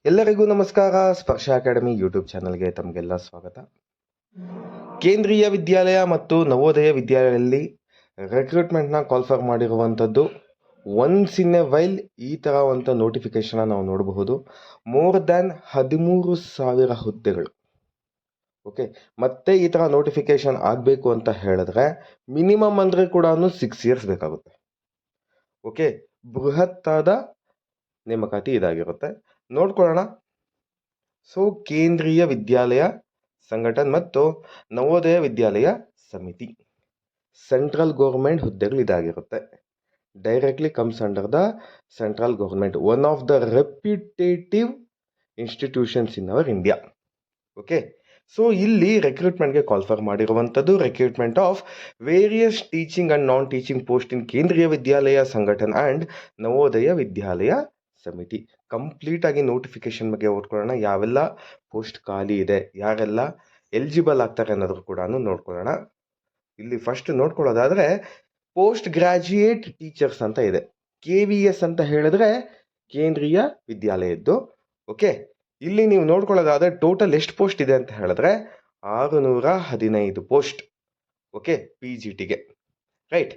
ಎಲ್ಲರಿಗೂ ನಮಸ್ಕಾರ. ಸ್ಪರ್ಶ ಅಕಾಡೆಮಿ ಯೂಟ್ಯೂಬ್ ಚಾನಲ್ಗೆ ತಮಗೆಲ್ಲ ಸ್ವಾಗತ. ಕೇಂದ್ರೀಯ ವಿದ್ಯಾಲಯ ಮತ್ತು ನವೋದಯ ವಿದ್ಯಾಲಯದಲ್ಲಿ ರಿಕ್ರೂಟ್ಮೆಂಟ್ನ ಕಾಲ್ಫರ್ ಮಾಡಿರುವಂಥದ್ದು. ಒನ್ಸ್ ಇನ್ ಎ ವೈಲ್ ಈ ಥರ ಒಂದು ನೋಟಿಫಿಕೇಶನ್ ನಾವು ನೋಡಬಹುದು. ಮೋರ್ ದ್ಯಾನ್ 13,000 ಹುದ್ದೆಗಳು. ಓಕೆ, ಮತ್ತೆ ಈ ಥರ ನೋಟಿಫಿಕೇಶನ್ ಆಗಬೇಕು ಅಂತ ಹೇಳಿದ್ರೆ ಮಿನಿಮಮ್ ಅಂದರೆ ಕೂಡ 6 ಇಯರ್ಸ್ ಬೇಕಾಗುತ್ತೆ. ಓಕೆ, ಬೃಹತ್ತಾದ ನೇಮಕಾತಿ ಇದಾಗಿರುತ್ತೆ. ನೋಡ್ಕೊಳ್ಳೋಣ. ಸೊ ಕೇಂದ್ರೀಯ ವಿದ್ಯಾಲಯ ಸಂಘಟನ್ ಮತ್ತು ನವೋದಯ ವಿದ್ಯಾಲಯ ಸಮಿತಿ ಸೆಂಟ್ರಲ್ ಗೌರ್ಮೆಂಟ್ ಹುದ್ದೆಗಳು ಇದಾಗಿರುತ್ತೆ. Directly comes under the central government, one of the reputative institutions in our India. Okay, so ಇಲ್ಲಿ ರಿಕ್ರೂಟ್ಮೆಂಟ್ಗೆ ಕಾಲ್ಫರ್ ಮಾಡಿರುವಂಥದ್ದು recruitment of various teaching and non teaching post in Kendriya Vidyalaya Sangathan and Navodaya Vidyalaya ಸಮಿತಿ. ಕಂಪ್ಲೀಟ್ ಆಗಿ ನೋಟಿಫಿಕೇಶನ್ ಬಗ್ಗೆ ಓದ್ಕೊಳ್ಳೋಣ. ಯಾವೆಲ್ಲ post ಖಾಲಿ ಇದೆ, ಯಾರೆಲ್ಲ ಎಲಿಜಿಬಲ್ ಆಗ್ತಾರೆ ಅನ್ನೋದ್ರು ಕೂಡ ನೋಡ್ಕೊಳ್ಳೋಣ. ಇಲ್ಲಿ ಫಸ್ಟ್ ನೋಡ್ಕೊಳ್ಳೋದಾದ್ರೆ ಪೋಸ್ಟ್ ಗ್ರಾಜ್ಯುಯೇಟ್ ಟೀಚರ್ಸ್ ಅಂತ ಇದೆ. KVS ಅಂತ ಹೇಳಿದ್ರೆ ಕೇಂದ್ರೀಯ ವಿದ್ಯಾಲಯದ್ದು. ಓಕೆ, ಇಲ್ಲಿ ನೀವು ನೋಡ್ಕೊಳ್ಳೋದಾದ್ರೆ ಟೋಟಲ್ ಎಷ್ಟು ಪೋಸ್ಟ್ ಇದೆ ಅಂತ ಹೇಳಿದ್ರೆ 615 ಪೋಸ್ಟ್. Okay, PGTಗೆ right.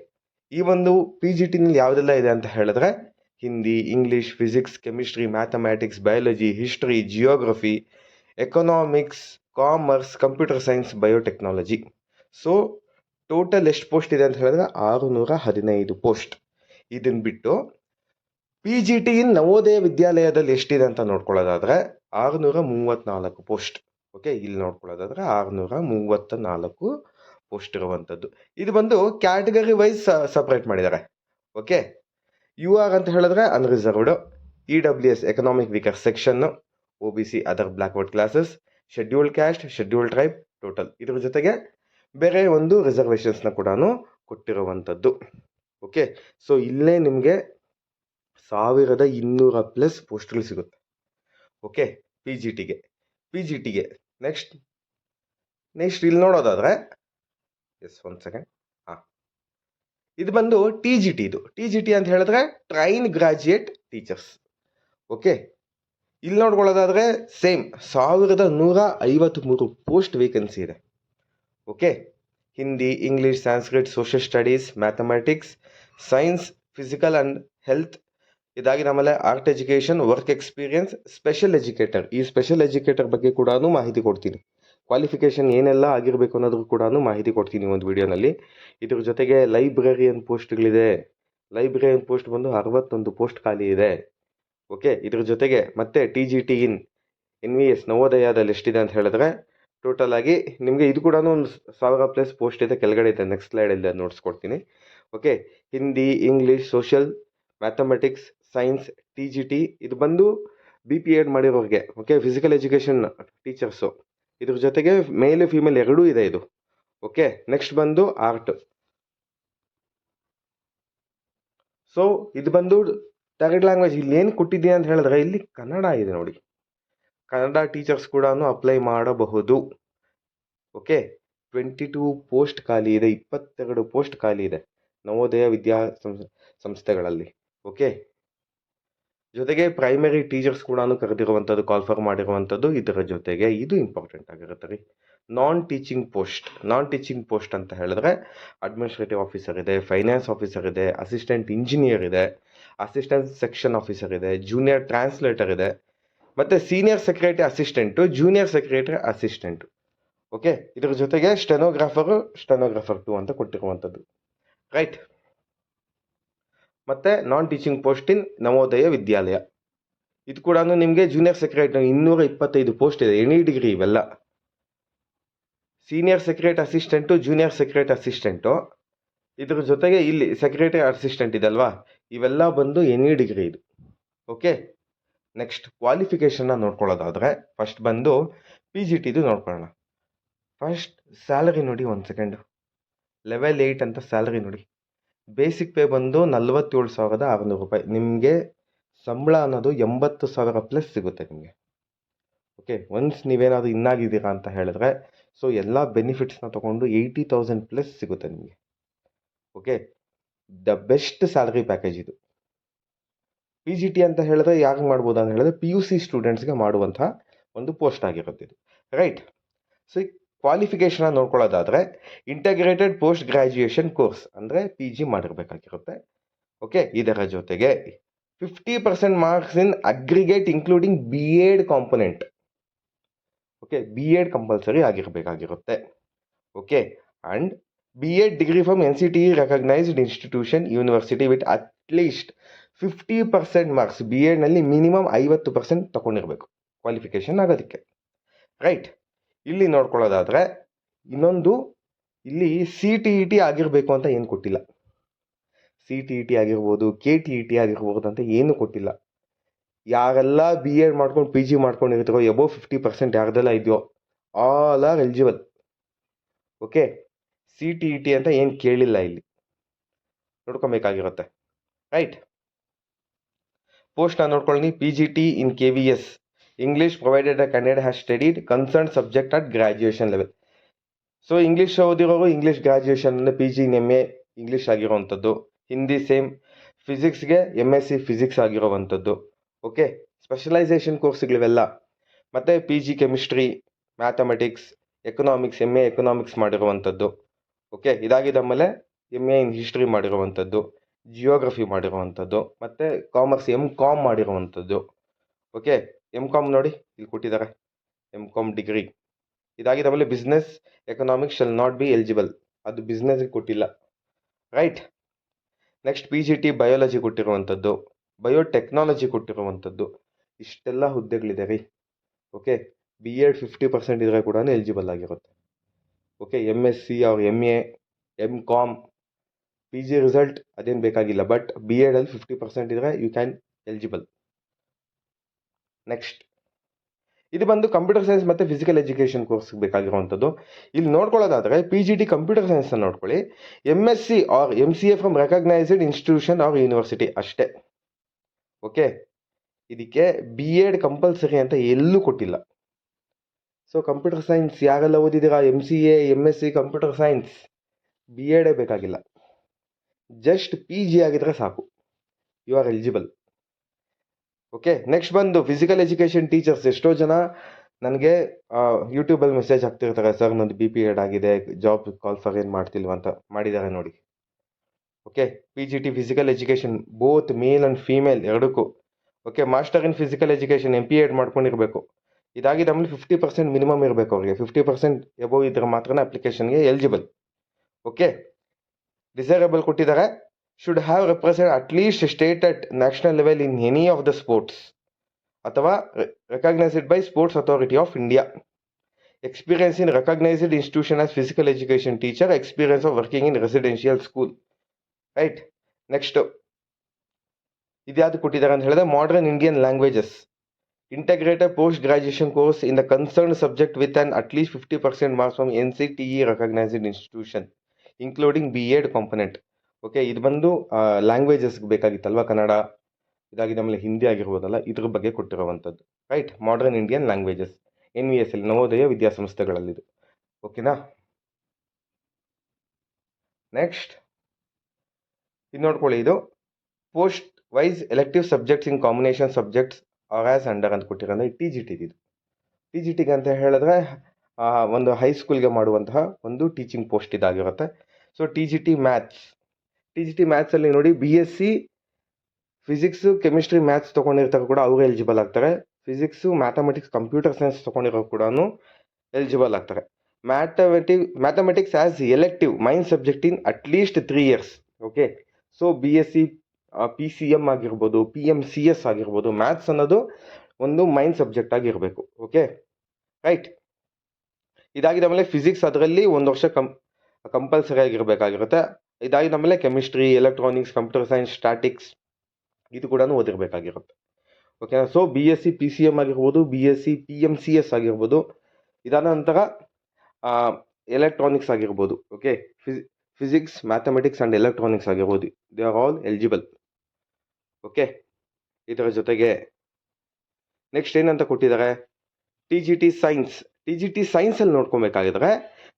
ಈ ಒಂದು PGTನಲ್ಲಿ ಯಾವುದೆಲ್ಲ ಇದೆ ಅಂತ ಹೇಳಿದ್ರೆ Hindi, English, physics, chemistry, mathematics, biology, history, geography, economics, commerce, computer science, biotechnology. So total ಎಷ್ಟು ಪೋಸ್ಟ್ ಇದೆ ಅಂತ ಹೇಳಿದ್ರೆ 615 ಪೋಸ್ಟ್. ಇದನ್ನು ಬಿಟ್ಟು PGT ಇನ್ ನವೋದಯ ವಿದ್ಯಾಲಯದಲ್ಲಿ ಎಷ್ಟಿದೆ ಅಂತ ನೋಡ್ಕೊಳ್ಳೋದಾದ್ರೆ 634 ಪೋಸ್ಟ್. ಓಕೆ, ಇಲ್ಲಿ ನೋಡ್ಕೊಳ್ಳೋದಾದ್ರೆ 634 ಪೋಸ್ಟ್ ಇರುವಂಥದ್ದು. ಇದು ಬಂದು ಕ್ಯಾಟಗರಿ ವೈಸ್ ಸಪ್ರೇಟ್ ಮಾಡಿದ್ದಾರೆ. ಓಕೆ, UR ಅಂತ ಹೇಳಿದ್ರೆ unreserved, EWS economic weaker section, OBC other backward classes, scheduled caste, scheduled tribe total. ಇದ್ರ ಜೊತೆಗೆ ಬೇರೆ ಒಂದು ರಿಸರ್ವೇಷನ್ಸ್ನ ಕೂಡ ಕೊಟ್ಟಿರುವಂಥದ್ದು. ಓಕೆ, ಸೊ ಇಲ್ಲೇ ನಿಮಗೆ 1200+ ಪೋಸ್ಟ್ಗಳು ಸಿಗುತ್ತೆ. ಓಕೆ, PGTಗೆ ನೆಕ್ಸ್ಟ್ ಇಲ್ಲಿ ನೋಡೋದಾದ್ರೆ ಒನ್ ಸೆಕೆಂಡ್. ಇದು ಬಂದು TGT ಅಂತ ಹೇಳಿದ್ರೆ ಟ್ರೈನ್ ಗ್ರಾಜ್ಯುಯೇಟ್ ಟೀಚರ್ಸ್. ಓಕೆ, ಇಲ್ಲಿ ನೋಡ್ಕೊಳ್ಳೋದಾದ್ರೆ ಸೇಮ್ 1153 ಪೋಸ್ಟ್ ವೇಕೆನ್ಸಿ ಇದೆ. Okay, Hindi, English, Sanskrit, social studies, mathematics, science, physical and health ಇದಾಗಿ ನಮ್ಮಲ್ಲಿ art education, work experience, special educator. ಈ ಸ್ಪೆಷಲ್ ಎಜುಕೇಟರ್ ಬಗ್ಗೆ ಕೂಡ ಮಾಹಿತಿ ಕೊಡ್ತೀನಿ. ಕ್ವಾಲಿಫಿಕೇಷನ್ ಏನೆಲ್ಲ ಆಗಿರಬೇಕು ಅನ್ನೋದ್ರ ಕೂಡ ಮಾಹಿತಿ ಕೊಡ್ತೀನಿ ಒಂದು ವಿಡಿಯೋನಲ್ಲಿ. ಇದ್ರ ಜೊತೆಗೆ ಲೈಬ್ರರಿಯನ್ ಪೋಸ್ಟ್ಗಳಿದೆ. ಲೈಬ್ರರಿಯನ್ ಪೋಸ್ಟ್ ಬಂದು 61 ಪೋಸ್ಟ್ ಖಾಲಿ ಇದೆ. ಓಕೆ, ಇದ್ರ ಜೊತೆಗೆ ಮತ್ತೆ TGT ಇನ್ NVS ನವೋದಯದಲ್ಲಿ ಎಷ್ಟಿದೆ ಅಂತ ಹೇಳಿದ್ರೆ ಟೋಟಲ್ ಆಗಿ ನಿಮಗೆ ಇದು ಕೂಡ ಒಂದು 1000+ ಪೋಸ್ಟ್ ಇದೆ. ಕೆಳಗಡೆ ಇದೆ, ನೆಕ್ಸ್ಟ್ ಸ್ಲೈಡಲ್ಲಿ ನೋಡ್ಸ್ಕೊಡ್ತೀನಿ. Okay, Hindi, English, social, mathematics, science, TGT ಇದು ಬಂದು BPEd ಮಾಡಿರೋರಿಗೆ. Okay, physical education teachers. ಇದ್ರ ಜೊತೆಗೆ ಮೇಲ್ ಫಿಮೇಲ್ ಎರಡೂ ಇದೆ ಇದು. ಓಕೆ, ನೆಕ್ಸ್ಟ್ ಬಂದು ಆರ್ಟ್. ಸೊ ಇದು ಬಂದು ಥರ್ಡ್ ಲ್ಯಾಂಗ್ವೇಜ್. ಇಲ್ಲಿ ಏನು ಕೊಟ್ಟಿದ್ದೀಯ ಅಂತ ಹೇಳಿದ್ರೆ ಇಲ್ಲಿ ಕನ್ನಡ ಇದೆ ನೋಡಿ. ಕನ್ನಡ ಟೀಚರ್ಸ್ ಕೂಡ ಅಪ್ಲೈ ಮಾಡಬಹುದು. ಓಕೆ, 22 ಪೋಸ್ಟ್ ಖಾಲಿ ಇದೆ, 22 ಪೋಸ್ಟ್ ಖಾಲಿ ಇದೆ ನವೋದಯ ವಿದ್ಯಾ ಸಂಸ್ಥೆಗಳಲ್ಲಿ. ಓಕೆ, ಜೊತೆಗೆ ಪ್ರೈಮರಿ ಟೀಚರ್ಸ್ ಕೂಡ ಕರೆದಿರುವಂಥದ್ದು, ಕಾಲ್ಫರ್ ಮಾಡಿರುವಂಥದ್ದು. ಇದರ ಜೊತೆಗೆ ಇದು ಇಂಪಾರ್ಟೆಂಟ್ ಆಗಿರುತ್ತೆ ರೀ, ನಾನ್ ಟೀಚಿಂಗ್ ಪೋಸ್ಟ್ ಅಂತ ಹೇಳಿದ್ರೆ ಅಡ್ಮಿನಿಸ್ಟ್ರೇಟಿವ್ ಆಫೀಸರ್ ಇದೆ, ಫೈನಾನ್ಸ್ ಆಫೀಸರ್ ಇದೆ, ಅಸಿಸ್ಟೆಂಟ್ ಇಂಜಿನಿಯರ್ ಇದೆ, ಅಸಿಸ್ಟೆಂಟ್ ಸೆಕ್ಷನ್ ಆಫೀಸರ್ ಇದೆ, ಜೂನಿಯರ್ ಟ್ರಾನ್ಸ್ಲೇಟರ್ ಇದೆ, ಮತ್ತು senior secretary assistant, junior secretary assistant. Okay, ಇದರ ಜೊತೆಗೆ ಸ್ಟೆನೋಗ್ರಾಫರ್ 2 ಅಂತ ಕೊಟ್ಟಿರುವಂಥದ್ದು. ರೈಟ್. ಮತ್ತು non teaching post in Navodaya Vidyalaya ಇದು ಕೂಡ ನಿಮಗೆ ಜೂನಿಯರ್ ಸೆಕ್ರೆಟರಿ 225 ಪೋಸ್ಟ್ ಇದೆ, ಎನಿ ಡಿಗ್ರಿ ಇವೆಲ್ಲ. Senior secretary assistant, junior secretary assistant, ಇದ್ರ ಜೊತೆಗೆ ಇಲ್ಲಿ ಸೆಕ್ರೆಟರಿ ಅಸಿಸ್ಟೆಂಟ್ ಇದಲ್ವಾ, ಇವೆಲ್ಲ ಬಂದು ಎನಿ ಡಿಗ್ರಿ ಇದು. ಓಕೆ, ನೆಕ್ಸ್ಟ್ ಕ್ವಾಲಿಫಿಕೇಷನ್ನ ನೋಡ್ಕೊಳ್ಳೋದಾದರೆ ಫಸ್ಟ್ ಬಂದು PGTದು ನೋಡ್ಕೊಳ್ಳೋಣ. ಫಸ್ಟ್ ಸ್ಯಾಲರಿ ನೋಡಿ, 1 ಸೆಕೆಂಡು. ಲೆವೆಲ್ 8 ಅಂತ ಸ್ಯಾಲರಿ ನೋಡಿ. ಬೇಸಿಕ್ ಪೇ ಬಂದು 47,600 ರೂಪಾಯಿ. ನಿಮಗೆ ಸಂಬಳ ಅನ್ನೋದು 80,000+ ಸಿಗುತ್ತೆ ನಿಮಗೆ. ಓಕೆ, ಒನ್ಸ್ ನೀವೇನಾದರೂ ಇನ್ನಾಗಿದ್ದೀರಾ ಅಂತ ಹೇಳಿದ್ರೆ ಸೊ ಎಲ್ಲ ಬೆನಿಫಿಟ್ಸ್ನ ತೊಗೊಂಡು 80,000+ ಸಿಗುತ್ತೆ ನಿಮಗೆ. Okay, the best salary package ಇದು. PGT ಅಂತ ಹೇಳಿದ್ರೆ ಯಾರಿಗೆ ಮಾಡ್ಬೋದು ಅಂತ ಹೇಳಿದ್ರೆ PUC ಸ್ಟೂಡೆಂಟ್ಸ್ಗೆ ಮಾಡುವಂತಹ ಒಂದು ಪೋಸ್ಟ್ ಆಗಿರುತ್ತೆ ಇದು, ರೈಟ್. ಸೊ ಈ ಕ್ವಾಲಿಫಿಕೇಶನ್ ನೋಡ್ಕೊಳ್ಳೋದಾದ್ರೆ ಇಂಟಗ್ರೇಟೆಡ್ ಪೋಸ್ಟ್ ಗ್ರಾಜ್ಯುಯೇಷನ್ ಕೋರ್ಸ್ ಅಂದರೆ PG ಮಾಡಿರಬೇಕಾಗಿರುತ್ತೆ. ಓಕೆ, ಇದರ ಜೊತೆಗೆ 50% marks in aggregate including BEd component. Okay, BEd compulsory ಆಗಿರಬೇಕಾಗಿರುತ್ತೆ. Okay, and BEd degree from NCTE recognised institution university with at least 50% marks. BEdನಲ್ಲಿ ಮಿನಿಮಮ್ 50% ತಗೊಂಡಿರಬೇಕು qualification ಆಗೋದಕ್ಕೆ, ರೈಟ್. ಇಲ್ಲಿ ನೋಡ್ಕೊಳ್ಳೋದಾದ್ರೆ ಇನ್ನೊಂದು, ಇಲ್ಲಿ CTET ಆಗಿರಬೇಕು ಅಂತ ಏನು ಕೊಟ್ಟಿಲ್ಲ. CTET ಆಗಿರ್ಬೋದು, KTET ಆಗಿರ್ಬೋದು ಅಂತ ಏನು ಕೊಟ್ಟಿಲ್ಲ. ಯಾರೆಲ್ಲ BEd ಮಾಡ್ಕೊಂಡು PG ಮಾಡ್ಕೊಂಡಿರ್ತಾರೋ ಎಬೋ 50% ಯಾರ್ದೆಲ್ಲ ಇದೆಯೋ all are eligible. Okay, CTET ಅಂತ ಏನು ಕೇಳಿಲ್ಲ, ಇಲ್ಲಿ ನೋಡ್ಕೊಬೇಕಾಗಿರುತ್ತೆ, ರೈಟ್. ಪೋಸ್ಟ್ನ ನೋಡ್ಕೊಳ್ಳಿ. PGT in KVS English provided a candidate has studied concern subject at graduation level. So English ಓದಿರೋರು ಇಂಗ್ಲೀಷ್ ಗ್ರಾಜ್ಯುಯೇಷನ್ ಅಂದರೆ PG ಇನ್ MA ಇಂಗ್ಲೀಷ್ ಆಗಿರೋವಂಥದ್ದು. ಹಿಂದಿ ಸೇಮ್, ಫಿಸಿಕ್ಸ್ಗೆ MSc ಫಿಸಿಕ್ಸ್ ಆಗಿರೋವಂಥದ್ದು. ಓಕೆ, ಸ್ಪೆಷಲೈಸೇಷನ್ ಕೋರ್ಸ್ಗಳಿವೆಲ್ಲ. ಮತ್ತು PG chemistry, mathematics, economics, MA economics ಮಾಡಿರುವಂಥದ್ದು. Okay, ಇದಾಗಿದ್ದಾಮೇಲೆ MA in history ಮಾಡಿರುವಂಥದ್ದು, ಜಿಯೋಗ್ರಫಿ ಮಾಡಿರುವಂಥದ್ದು, ಮತ್ತು ಕಾಮರ್ಸ್ MCom ಮಾಡಿರುವಂಥದ್ದು. ಓಕೆ, MCom ನೋಡಿ ಇಲ್ಲಿ ಕೊಟ್ಟಿದ್ದಾರೆ, MCom ಡಿಗ್ರಿ. ಇದಾಗಿದ್ದಾಮೇಲೆ business economics shall not be eligible, ಅದು ಬಿಸ್ನೆಸ್ಗೆ ಕೊಟ್ಟಿಲ್ಲ, ರೈಟ್. ನೆಕ್ಸ್ಟ್ PGT ಬಯೋಲಜಿ ಕೊಟ್ಟಿರುವಂಥದ್ದು, ಬಯೋಟೆಕ್ನಾಲಜಿ ಕೊಟ್ಟಿರುವಂಥದ್ದು. ಇಷ್ಟೆಲ್ಲ ಹುದ್ದೆಗಳಿದೆ ರೀ. ಓಕೆ, BEd 50% ಇದ್ರೆ ಕೂಡ ಎಲಿಜಿಬಲ್ ಆಗಿರುತ್ತೆ. ಓಕೆ, MSc ಅವ್ರ MA MCom PG ರಿಸಲ್ಟ್ ಅದೇನು ಬೇಕಾಗಿಲ್ಲ, ಬಟ್ BEdಲ್ಲಿ 50% ಇದ್ರೆ ಯು ಕ್ಯಾನ್ ಎಲಿಜಿಬಲ್. ನೆಕ್ಸ್ಟ್ ಇದು ಬಂದು ಕಂಪ್ಯೂಟರ್ ಸೈನ್ಸ್ ಮತ್ತು ಫಿಸಿಕಲ್ ಎಜುಕೇಷನ್ ಕೋರ್ಸ್ ಬೇಕಾಗಿರುವಂಥದ್ದು. ಇಲ್ಲಿ ನೋಡ್ಕೊಳ್ಳೋದಾದರೆ PGT ಕಂಪ್ಯೂಟರ್ ಸೈನ್ಸ್ನ ನೋಡ್ಕೊಳ್ಳಿ, MSc or MCA from recognised institution or university ಅಷ್ಟೇ. ಓಕೆ, ಇದಕ್ಕೆ BEd ಕಂಪಲ್ಸರಿ ಅಂತ ಎಲ್ಲೂ ಕೊಟ್ಟಿಲ್ಲ. ಸೊ ಕಂಪ್ಯೂಟರ್ ಸೈನ್ಸ್ ಯಾರೆಲ್ಲ ಓದಿದ್ದೀರಾ, MCA MSc computer science, BEd ಬೇಕಾಗಿಲ್ಲ, ಜಸ್ಟ್ PG ಆಗಿದ್ರೆ ಸಾಕು, you are eligible. Okay, next ಬಂದು ಫಿಸಿಕಲ್ ಎಜುಕೇಷನ್ ಟೀಚರ್ಸ್. ಎಷ್ಟೋ ಜನ ನನಗೆ ಯೂಟ್ಯೂಬಲ್ಲಿ ಮೆಸೇಜ್ ಹಾಕ್ತಿರ್ತಾರೆ, ಸರ್ ನಂದು BPEd ಆಗಿದೆ, ಜಾಬ್ ಕಾಲ್ ಫಾರ್ ಏನು ಮಾಡ್ತಿಲ್ವ ಅಂತ. ಮಾಡಿದ್ದಾರೆ ನೋಡಿ. Okay, PGT physical education both male and female ಎರಡಕ್ಕೂ. Okay, master in physical education MPEd ಮಾಡ್ಕೊಂಡಿರಬೇಕು. ಇದಾಗಿದೆ ಆಮೇಲೆ 50% ಮಿನಿಮಮ್ ಇರಬೇಕು ಅವರಿಗೆ. 50% ಎಬೋವ್ ಇದ್ರೆ ಮಾತ್ರ ಅಪ್ಲಿಕೇಶನ್ಗೆ ಎಲಿಜಿಬಲ್. ಓಕೆ, ಡಿಸೈರಬಲ್ ಕೊಟ್ಟಿದ್ದಾರೆ. Should have represent at least state at national level in any of the sports ಅಥವಾ recognised by sports authority of India. Experience in recognised institution as physical education teacher, experience of working in residential school, right. Next ಇದ್ಯಾವುದು ಕೊಟ್ಟಿದ್ದಾರೆ ಅಂತ ಹೇಳಿದ್ರೆ modern Indian languages, integrated post graduation course in the concern subject with on at least 50% marks from NCTE recognised institution including BEd component. Okay, ಇದು ಬಂದು ಲ್ಯಾಂಗ್ವೇಜಸ್ಗೆ ಬೇಕಾಗಿತ್ತಲ್ವ, ಕನ್ನಡ ಇದಾಗಿದೆ ಆಮೇಲೆ ಹಿಂದಿ ಆಗಿರ್ಬೋದಲ್ಲ, ಇದ್ರ ಬಗ್ಗೆ ಕೊಟ್ಟಿರುವಂಥದ್ದು, right. Modern Indian languages NVSL Navodaya ವಿದ್ಯಾಸಂಸ್ಥೆಗಳಲ್ಲಿದು. ಓಕೆನಾ. ನೆಕ್ಸ್ಟ್ ಇದು ನೋಡ್ಕೊಳ್ಳಿ, ಇದು post wise elective subjects in combination subjects are as under ಅಂತ ಕೊಟ್ಟಿರೋದು TGT. ಇದು TGTಗೆ ಅಂತ ಹೇಳಿದ್ರೆ ಒಂದು ಹೈಸ್ಕೂಲ್ಗೆ ಮಾಡುವಂತಹ ಒಂದು ಟೀಚಿಂಗ್ ಪೋಸ್ಟ್ ಇದಾಗಿರುತ್ತೆ. ಸೊ TGT ಮ್ಯಾಥ್ಸಲ್ಲಿ ನೋಡಿ BSc ಫಿಸಿಕ್ಸು ಕೆಮಿಸ್ಟ್ರಿ ಮ್ಯಾಥ್ಸ್ ತೊಗೊಂಡಿರ್ತಾರೆ ಕೂಡ ಅವರು ಎಲಿಜಿಬಲ್ ಆಗ್ತಾರೆ. ಫಿಸಿಕ್ಸು ಮ್ಯಾಥಮೆಟಿಕ್ಸ್ ಕಂಪ್ಯೂಟರ್ ಸೈನ್ಸ್ ತೊಗೊಂಡಿರೋ ಕೂಡ ಎಲಿಜಿಬಲ್ ಆಗ್ತಾರೆ. Mathematics as elective main subject in at least 3 years. Okay, so BSc PCM ಆಗಿರ್ಬೋದು, PMCS ಆಗಿರ್ಬೋದು, ಮ್ಯಾಥ್ಸ್ ಅನ್ನೋದು ಒಂದು ಮೈನ್ ಸಬ್ಜೆಕ್ಟ್ ಆಗಿರಬೇಕು. Okay, right. ಇದಾಗಿದೆ ಆಮೇಲೆ ಫಿಸಿಕ್ಸ್ ಅದರಲ್ಲಿ 1 ವರ್ಷ ಕಂಪಲ್ಸರಿ ಆಗಿರಬೇಕಾಗಿರುತ್ತೆ. ಇದಾಗಿದೆ ಆಮೇಲೆ chemistry, electronics, computer science, statics ಇದು ಕೂಡ ಓದಿರಬೇಕಾಗಿರುತ್ತೆ. ಓಕೆ, ಸೊ BSc PCM ಆಗಿರ್ಬೋದು, BSc PMCS ಆಗಿರ್ಬೋದು, ಇದಾದ ನಂತರ ಎಲೆಕ್ಟ್ರಾನಿಕ್ಸ್ ಆಗಿರ್ಬೋದು. Okay, physics, mathematics and electronics ಆಗಿರ್ಬೋದು, they are all eligible. Okay, ಇದರ ಜೊತೆಗೆ ನೆಕ್ಸ್ಟ್ ಏನಂತ ಕೊಟ್ಟಿದ್ದಾರೆ, TGT ಸೈನ್ಸಲ್ಲಿ ನೋಡ್ಕೊಬೇಕಾಗಿದ್ರೆ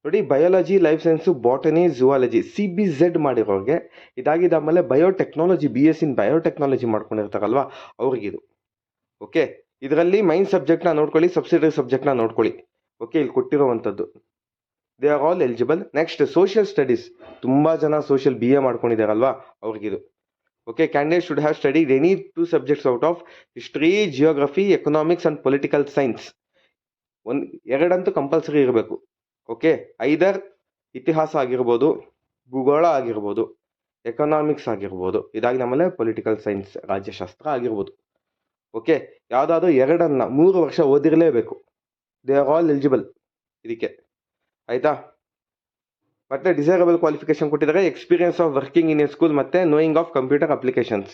ನೋಡಿ, biology, life science, botany, zoology CBZ ಮಾಡಿರೋರಿಗೆ ಇದಾಗಿದ್ದಾದ್ಮೇಲೆ ಬಯೋಟೆಕ್ನಾಲಜಿ BSc ಇನ್ ಬಯೋಟೆಕ್ನಾಲಜಿ ಮಾಡ್ಕೊಂಡಿರ್ತಾರಲ್ವಾ ಅವ್ರಿಗಿದು. ಓಕೆ, ಇದರಲ್ಲಿ ಮೈನ್ ಸಬ್ಜೆಕ್ಟ್ನ ನೋಡ್ಕೊಳ್ಳಿ, ಸಬ್ಸಿಡರಿ ಸಬ್ಜೆಕ್ಟ್ನ ನೋಡ್ಕೊಳ್ಳಿ. ಓಕೆ, ಇಲ್ಲಿ ಕೊಟ್ಟಿರೋವಂಥದ್ದು they are all eligible. Next social studies, ತುಂಬ ಜನ ಸೋಷಿಯಲ್ BA ಮಾಡ್ಕೊಂಡಿದ್ದಾರಲ್ವಾ ಅವ್ರಿಗಿದು. Okay, candidate should have studied any 2 subjects out of history, geography, economics and political science. ಎರಡಂತೂ ಕಂಪಲ್ಸರಿ ಇರಬೇಕು. ಓಕೆ, ಐದರ್ ಇತಿಹಾಸ ಆಗಿರ್ಬೋದು, ಭೂಗೋಳ ಆಗಿರ್ಬೋದು, ಎಕನಾಮಿಕ್ಸ್ ಆಗಿರ್ಬೋದು, ಇದಾಗಿ ನಮ್ಮಲ್ಲೇ ಪೊಲಿಟಿಕಲ್ ಸೈನ್ಸ್ ರಾಜ್ಯಶಾಸ್ತ್ರ ಆಗಿರ್ಬೋದು. ಓಕೆ, ಯಾವುದಾದ್ರೂ ಎರಡನ್ನ 3 ವರ್ಷ ಓದಿರಲೇಬೇಕು. ದೇ ಆರ್ ಆಲ್ ಎಲಿಜಿಬಲ್ ಇದಕ್ಕೆ, ಆಯಿತಾ. ಮತ್ತೆ ಡಿಸೈರಬಲ್ ಕ್ವಾಲಿಫಿಕೇಶನ್ ಕೊಟ್ಟಿದ್ದಾರೆ, experience of working in a school ಮತ್ತು knowing of computer applications.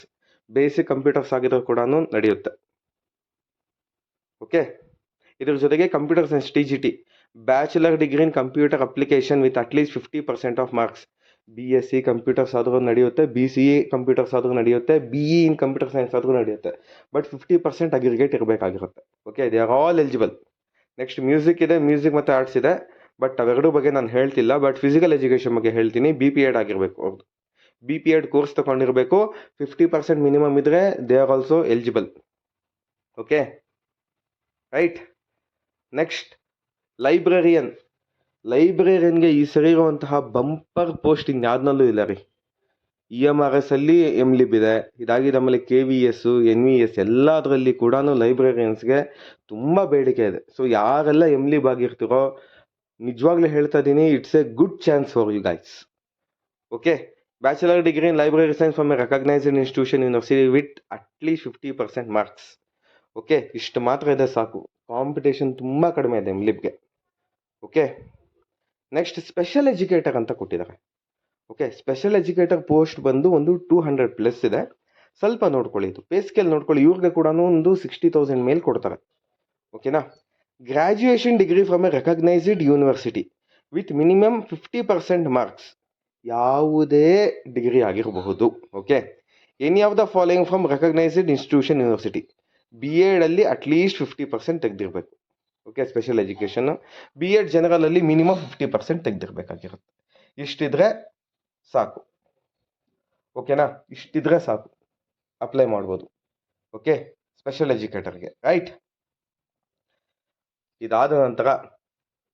Basic computers ಆಗಿದ್ರು ಕೂಡ ನಡೆಯುತ್ತೆ. ಓಕೆ, ಇದ್ರ ಜೊತೆಗೆ computer science TGT, bachelor degree in computer application with at least 50% of marks. BSc computers ಆದರೂ ನಡೆಯುತ್ತೆ, BCA ಕಂಪ್ಯೂಟರ್ಸ್ ಆದರೂ ನಡೆಯುತ್ತೆ, BE ಇನ್ ಕಂಪ್ಯೂಟರ್ ಸೈನ್ಸ್ ಆದರೂ ನಡೆಯುತ್ತೆ. ಬಟ್ 50% ಅಗ್ರಿಗೇಟ್ ಇರಬೇಕಾಗಿರುತ್ತೆ. Okay, they are all eligible. Next music ಇದೆ, ಮ್ಯೂಸಿಕ್ ಮತ್ತು ಆರ್ಟ್ಸ್ ಇದೆ. ಬಟ್ ಅವೆರಡೂ ಬಗ್ಗೆ ನಾನು ಹೇಳ್ತಿಲ್ಲ. ಬಟ್ ಫಿಸಿಕಲ್ ಎಜುಕೇಷನ್ ಬಗ್ಗೆ ಹೇಳ್ತೀನಿ. BPEd ಆಗಿರಬೇಕು ಅವ್ರದ್ದು. BPEd ಕೋರ್ಸ್ ತಗೊಂಡಿರಬೇಕು. 50% ಮಿನಿಮಮ್ ಇದ್ರೆ they are also eligible. Okay, right. Next ಲೈಬ್ರರಿಯನ್ಗೆ ಈ ಸರಿ ಇರುವಂತಹ ಬಂಪರ್ ಪೋಸ್ಟ್ ಇನ್ಯಾವ್ದನ್ನಲ್ಲೂ ಇಲ್ಲ ರೀ. EMRS ಅಲ್ಲಿ MLib ಇದೆ. ಇದಾಗಿದೆ ಆಮೇಲೆ KVS, NVS ಎಲ್ಲದರಲ್ಲಿ ಕೂಡ ಲೈಬ್ರರಿಯನ್ಸ್ಗೆ ತುಂಬ ಬೇಡಿಕೆ ಇದೆ. ಸೊ ಯಾರೆಲ್ಲ MLib ಆಗಿರ್ತೀರೋ ನಿಜವಾಗ್ಲೂ ಹೇಳ್ತಾ ಇದ್ದೀನಿ, it's a good chance for you guys. Okay, bachelor degree in library science from a recognised institution university with at least 50% marks. Okay, ಇಷ್ಟು ಮಾತ್ರ ಇದೆ ಸಾಕು. ಕಾಂಪಿಟೇಷನ್ ತುಂಬ ಕಡಿಮೆ ಇದೆ MLibಗೆ. ಓಕೆ, ನೆಕ್ಸ್ಟ್ ಸ್ಪೆಷಲ್ ಎಜುಕೇಟರ್ ಅಂತ ಕೊಟ್ಟಿದ್ದಾರೆ. ಓಕೆ, ಸ್ಪೆಷಲ್ ಎಜುಕೇಟರ್ ಪೋಸ್ಟ್ ಬಂದು ಒಂದು 200+ ಇದೆ. ಸ್ವಲ್ಪ ನೋಡ್ಕೊಳ್ಳಿ, ಇದು ಪೇ ಸ್ಕೇಲ್ ನೋಡ್ಕೊಳ್ಳಿ. ಇವ್ರಿಗೆ ಕೂಡ ಒಂದು 60,000 ಮೇಲೆ ಕೊಡ್ತಾರೆ. ಓಕೆನಾ. Graduation degree from a recognised university with minimum 50% marks. ಯಾವುದೇ ಡಿಗ್ರಿ ಆಗಿರಬಹುದು. Okay, any of the following from recognised institution university. BEd ಅಲ್ಲಿ ಅಟ್ಲೀಸ್ಟ್ 50% ತೆಗೆದಿರಬೇಕು. Okay, special education. BEd general ಅಲ್ಲಿ ಮಿನಿಮಮ್ 50% ತೆಗೆದಿರಬೇಕಾಗಿರುತ್ತೆ. ಇಷ್ಟಿದ್ರೆ ಸಾಕು. ಓಕೆನಾ, ಇಷ್ಟಿದ್ರೆ ಸಾಕು, ಅಪ್ಲೈ ಮಾಡ್ಬೋದು. ಓಕೆ, ಸ್ಪೆಷಲ್ ಎಜುಕೇಟರ್ಗೆ. ರೈಟ್. ಇದಾದ ನಂತರ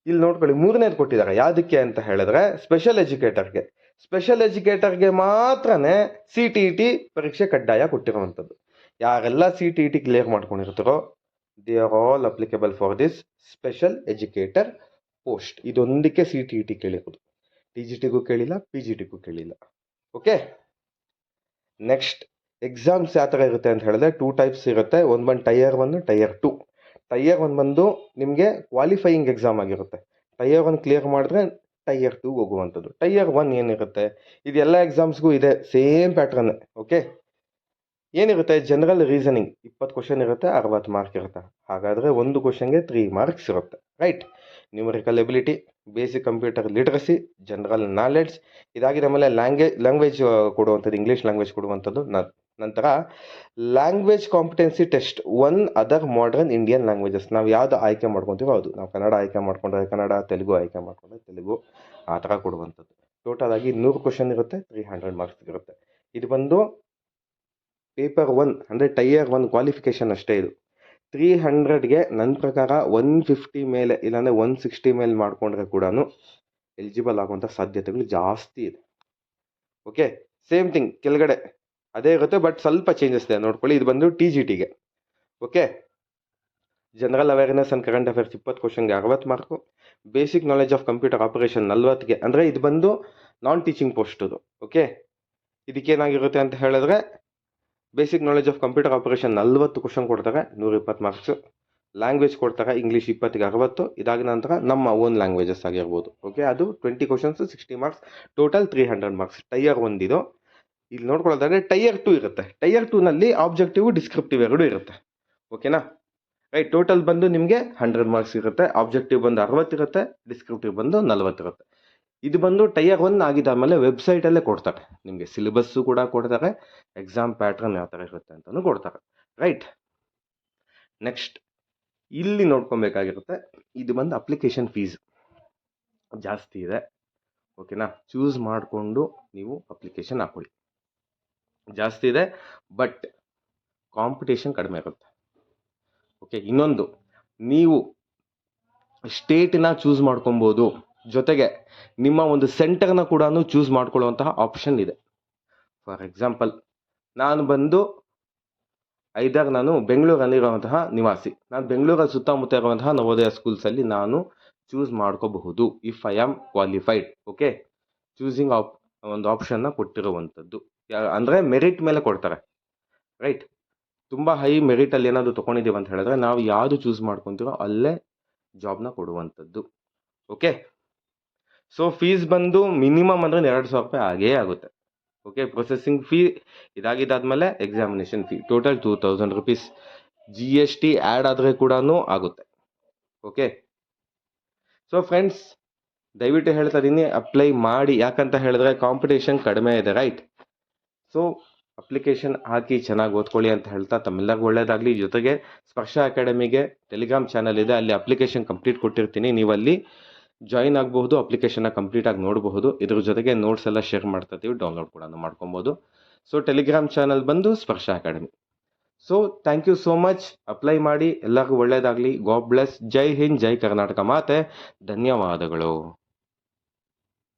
ಇಲ್ಲಿ ನೋಡ್ಕೊಳ್ಳಿ, ಮೂರನೇದು ಕೊಟ್ಟಿದ್ದಾರೆ. ಯಾವುದಕ್ಕೆ ಅಂತ ಹೇಳಿದ್ರೆ ಸ್ಪೆಷಲ್ ಎಜುಕೇಟರ್ಗೆ. ಸ್ಪೆಷಲ್ ಎಜುಕೇಟರ್ಗೆ ಮಾತ್ರನೇ CTET ಪರೀಕ್ಷೆ ಕಡ್ಡಾಯ ಕೊಟ್ಟಿರುವಂಥದ್ದು. ಯಾರೆಲ್ಲ CTET ಕ್ಲಿಯರ್ ಮಾಡ್ಕೊಂಡಿರ್ತಾರೋ they are all applicable for this special educator post. ಇದೊಂದಕ್ಕೆ CTET ಕೇಳಿರೋದು. TGTಗೂ ಕೇಳಿಲ್ಲ, PGTಗೂ ಕೇಳಿಲ್ಲ. ಓಕೆ, ನೆಕ್ಸ್ಟ್ ಎಕ್ಸಾಮ್ಸ್ ಯಾವ ಥರ ಇರುತ್ತೆ ಅಂತ ಹೇಳಿದ್ರೆ 2 ಟೈಪ್ಸ್ ಇರುತ್ತೆ. ಒಂದು ಬಂದು Tier 1, Tier 2. Tier 1 ಬಂದು ನಿಮಗೆ ಕ್ವಾಲಿಫೈಯಿಂಗ್ ಎಕ್ಸಾಮ್ ಆಗಿರುತ್ತೆ. Tier 1 ಕ್ಲಿಯರ್ ಮಾಡಿದ್ರೆ Tier 2 ಹೋಗುವಂಥದ್ದು. Tier 1 ಏನಿರುತ್ತೆ, ಇದೆಲ್ಲ ಎಕ್ಸಾಮ್ಸ್ಗೂ ಇದೆ, ಸೇಮ್ ಪ್ಯಾಟ್ರನ್. ಓಕೆ, ಏನಿರುತ್ತೆ, ಜನರಲ್ ರೀಸನಿಂಗ್ 20 ಕ್ವಶನ್ ಇರುತ್ತೆ, 60 ಮಾರ್ಕ್ ಇರುತ್ತೆ. ಹಾಗಾದರೆ ಒಂದು ಕ್ವಶನ್ಗೆ 3 ಮಾರ್ಕ್ಸ್ ಇರುತ್ತೆ. Right. Numerical ability, basic computer literacy, general knowledge, ಇದಾಗಿದೆ. ಆಮೇಲೆ ಲ್ಯಾಂಗ್ವೇಜ್ ಕೊಡುವಂಥದ್ದು, ಇಂಗ್ಲೀಷ್ ಲ್ಯಾಂಗ್ವೇಜ್ ಕೊಡುವಂಥದ್ದು. ನಂತರ language competency test 1 other modern Indian languages. ನಾವು ಯಾವುದು ಆಯ್ಕೆ ಮಾಡ್ಕೊತೀವೋ ಅದು. ನಾವು ಕನ್ನಡ ಆಯ್ಕೆ ಮಾಡ್ಕೊಂಡ್ರೆ ಕನ್ನಡ, ತೆಲುಗು ಆಯ್ಕೆ ಮಾಡ್ಕೊಂಡ್ರೆ ತೆಲುಗು, ಆ ಥರ ಕೊಡುವಂಥದ್ದು. ಟೋಟಲ್ ಆಗಿ 100 ಕ್ವಶನ್ ಇರುತ್ತೆ, 300 ಮಾರ್ಕ್ಸ್ ಇರುತ್ತೆ. ಇದು ಬಂದು ಪೇಪರ್ 1 ಅಂದರೆ Tier 1 ಕ್ವಾಲಿಫಿಕೇಷನ್ ಅಷ್ಟೇ. ಇದು 300ಗೆ ನನ್ನ ಪ್ರಕಾರ 150 ಮೇಲೆ ಇಲ್ಲಾಂದರೆ 160 ಮೇಲೆ ಮಾಡಿಕೊಂಡ್ರೆ ಕೂಡ ಎಲಿಜಿಬಲ್ ಆಗುವಂಥ ಸಾಧ್ಯತೆಗಳು ಜಾಸ್ತಿ ಇದೆ. ಓಕೆ, ಸೇಮ್ ಥಿಂಗ್ ಕೆಳಗಡೆ ಅದೇ ಇರುತ್ತೆ, ಬಟ್ ಸ್ವಲ್ಪ ಚೇಂಜಸ್ ಇದೆ ನೋಡ್ಕೊಳ್ಳಿ. ಇದು ಬಂದು TGTಗೆ. Okay, general awareness and current affairs 20 ಕ್ವಶನ್ಗೆ 60 mark. Basic knowledge of computer operation 40ಗೆ, ಅಂದರೆ ಇದು ಬಂದು ನಾನ್ ಟೀಚಿಂಗ್ ಪೋಸ್ಟ್ ಇದು. ಓಕೆ, ಇದಕ್ಕೇನಾಗಿರುತ್ತೆ ಅಂತ ಹೇಳಿದ್ರೆ basic knowledge of computer operation 40 question ಕೊಡ್ತಾರೆ, 120 ಮಾರ್ಕ್ಸ್. ಲ್ಯಾಂಗ್ವೇಜ್ ಕೊಡ್ತಾರೆ, ಇಂಗ್ಲೀಷ್ 20ಗೆ 60. ಇದಾದ ನಂತರ ನಮ್ಮ ಓನ್ ಲ್ಯಾಂಗ್ವೇಜಸ್ ಆಗಿರ್ಬೋದು. ಓಕೆ, ಅದು 20 questions, 60 marks, total 300 marks. Tier 1 ಇದು. ಇಲ್ಲಿ ನೋಡ್ಕೊಳ್ಳೋದಾದ್ರೆ Tier 2 ಇರುತ್ತೆ. Tier 2ನಲ್ಲಿ ಆಬ್ಜೆಕ್ಟಿವ್, ಡಿಸ್ಕ್ರಿಪ್ಟಿವ್ ಎರಡೂ ಇರುತ್ತೆ. ಓಕೆನಾ. ರೈಟ್. ಟೋಟಲ್ ಬಂದು ನಿಮಗೆ 100 ಮಾರ್ಕ್ಸ್ ಇರುತ್ತೆ. ಆಬ್ಜೆಕ್ಟಿವ್ ಬಂದು 60 ಇರುತ್ತೆ, ಡಿಸ್ಕ್ರಿಪ್ಟಿವ್ ಬಂದು 40 ಇರುತ್ತೆ. ಇದು ಬಂದು Tier 1 ಆಗಿದ್ದಾದಮೇಲೆ ವೆಬ್ಸೈಟಲ್ಲೇ ಕೊಡ್ತಾರೆ ನಿಮಗೆ. ಸಿಲೆಬಸ್ಸು ಕೂಡ ಕೊಡ್ತಾರೆ, ಎಕ್ಸಾಮ್ ಪ್ಯಾಟ್ರನ್ ಯಾವ ಥರ ಇರುತ್ತೆ ಅಂತಲೂ ಕೊಡ್ತಾರೆ. ರೈಟ್. ನೆಕ್ಸ್ಟ್ ಇಲ್ಲಿ ನೋಡ್ಕೊಬೇಕಾಗಿರುತ್ತೆ, ಇದು ಬಂದು ಅಪ್ಲಿಕೇಶನ್ ಫೀಸ್. ಜಾಸ್ತಿ ಇದೆ. ಓಕೆನಾ, ಚೂಸ್ ಮಾಡಿಕೊಂಡು ನೀವು ಅಪ್ಲಿಕೇಶನ್ ಹಾಕೊಳ್ಳಿ. ಜಾಸ್ತಿ ಇದೆ ಬಟ್ ಕಾಂಪಿಟೇಷನ್ ಕಡಿಮೆ ಇರುತ್ತೆ. ಓಕೆ, ಇನ್ನೊಂದು, ನೀವು ಸ್ಟೇಟಿನ ಚೂಸ್ ಮಾಡ್ಕೊಬೋದು, ಜೊತೆಗೆ ನಿಮ್ಮ ಒಂದು ಸೆಂಟರ್ನ ಕೂಡ ಚೂಸ್ ಮಾಡ್ಕೊಳ್ಳುವಂತಹ ಆಪ್ಷನ್ ಇದೆ. ಫಾರ್ ಎಕ್ಸಾಂಪಲ್, ನಾನು ಬಂದು ನಾನು ಬೆಂಗಳೂರಲ್ಲಿರುವಂತಹ ನಿವಾಸಿ. ನಾನು ಬೆಂಗಳೂರಲ್ಲಿ ಸುತ್ತಮುತ್ತ ಇರುವಂತಹ ನವೋದಯ ಸ್ಕೂಲ್ಸಲ್ಲಿ ನಾನು ಚೂಸ್ ಮಾಡ್ಕೋಬಹುದು if I am qualified. Okay, choosing ಒಂದು ಆಪ್ಷನ್ನ ಕೊಟ್ಟಿರುವಂಥದ್ದು. ಅಂದರೆ ಮೆರಿಟ್ ಮೇಲೆ ಕೊಡ್ತಾರೆ, ರೈಟ್. ತುಂಬ ಹೈ ಮೆರಿಟಲ್ಲಿ ಏನಾದರೂ ತೊಗೊಂಡಿದ್ದೀವಿ ಅಂತ ಹೇಳಿದ್ರೆ ನಾವು ಯಾವುದು ಚೂಸ್ ಮಾಡ್ಕೊತೀರೋ ಅಲ್ಲೇ ಜಾಬ್ನ ಕೊಡುವಂಥದ್ದು. ಓಕೆ, ಸೊ ಫೀಸ್ ಬಂದು ಮಿನಿಮಮ್ ಅಂದರೆ 2,000 ರೂಪಾಯಿ ಆಗೇ ಆಗುತ್ತೆ. ಓಕೆ, ಪ್ರೊಸೆಸಿಂಗ್ ಫೀ ಇದಾಗಿದ್ದಾದಮೇಲೆ examination fee total 2,000 rupees. GST add ಆದರೆ ಕೂಡ ಆಗುತ್ತೆ. ಓಕೆ, ಸೊ ಫ್ರೆಂಡ್ಸ್, ದಯವಿಟ್ಟು ಹೇಳ್ತಾ ಇದ್ದೀನಿ, ಅಪ್ಲೈ ಮಾಡಿ. ಯಾಕಂತ ಹೇಳಿದ್ರೆ ಕಾಂಪಿಟೇಷನ್ ಕಡಿಮೆ ಇದೆ, ರೈಟ್. ಸೊ ಅಪ್ಲಿಕೇಶನ್ ಹಾಕಿ ಚೆನ್ನಾಗಿ ಓದ್ಕೊಳ್ಳಿ ಅಂತ ಹೇಳ್ತಾ ತಮ್ಮೆಲ್ಲರಿಗೂ ಒಳ್ಳೆಯದಾಗಲಿ. ಜೊತೆಗೆ ಸ್ಪರ್ಶ ಅಕಾಡೆಮಿಗೆ ಟೆಲಿಗ್ರಾಮ್ ಚಾನಲ್ ಇದೆ, ಅಲ್ಲಿ ಅಪ್ಲಿಕೇಶನ್ ಕಂಪ್ಲೀಟ್ ಕೊಟ್ಟಿರ್ತೀನಿ. ನೀವು ಅಲ್ಲಿ ಜಾಯಿನ್ ಆಗಬಹುದು, ಅಪ್ಲಿಕೇಶನ್ನ ಕಂಪ್ಲೀಟಾಗಿ ನೋಡಬಹುದು. ಇದ್ರ ಜೊತೆಗೆ ನೋಟ್ಸ್ ಎಲ್ಲ ಶೇರ್ ಮಾಡ್ತಾ ಇದ್ದೀವಿ, ಡೌನ್ಲೋಡ್ ಕೂಡ ಮಾಡ್ಕೊಬೋದು. ಸೊ ಟೆಲಿಗ್ರಾಮ್ ಚಾನಲ್ ಬಂದು Sparsha Academy. So thank you so much. Apply ಮಾಡಿ, ಎಲ್ಲರಿಗೂ ಒಳ್ಳೆಯದಾಗಲಿ. God bless. ಜೈ ಹಿಂದ್, ಜೈ ಕರ್ನಾಟಕ ಮಾತೆ. ಧನ್ಯವಾದಗಳು.